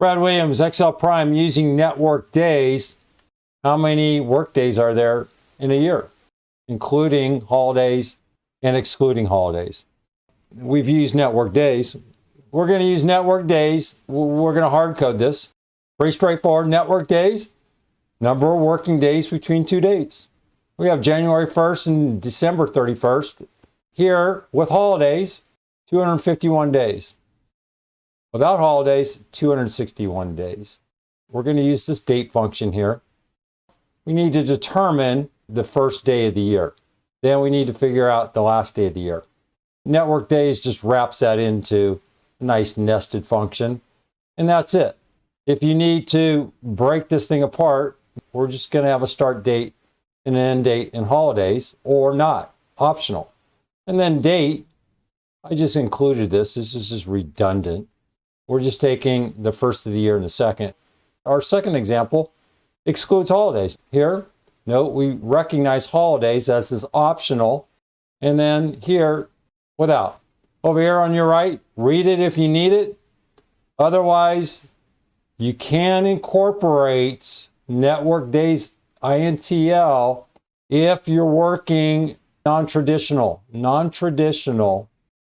Brad Williams, XL Prime, using network days. How many work days are there in a year, including holidays and excluding holidays? We've used network days. We're going to use network days. We're going to hard code this. Pretty straightforward. Network days, number of working days between two dates. We have January 1st and December 31st. Here, with holidays, 251 days. Without holidays, 261 days. We're going to use this date function here. We need to determine the first day of the year. Then we need to figure out the last day of the year. Network days just wraps that into a nice nested function. And that's it. If you need to break this thing apart, we're just going to have a start date and an end date in holidays, or not, optional. And then date, I just included this. This is just redundant. We're just taking the first of the year and the second. Our second example excludes holidays. Here, note we recognize holidays as this optional, and then here, without. Over here on your right, read it if you need it. Otherwise, you can incorporate network days INTL if you're working non-traditional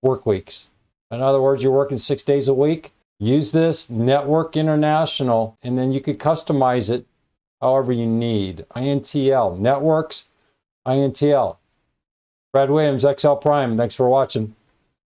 work weeks. In other words, you're working 6 days a week. Use this network international, and then you could customize it however you need. INTL, networks, INTL. Brad Williams, XL Prime. Thanks for watching.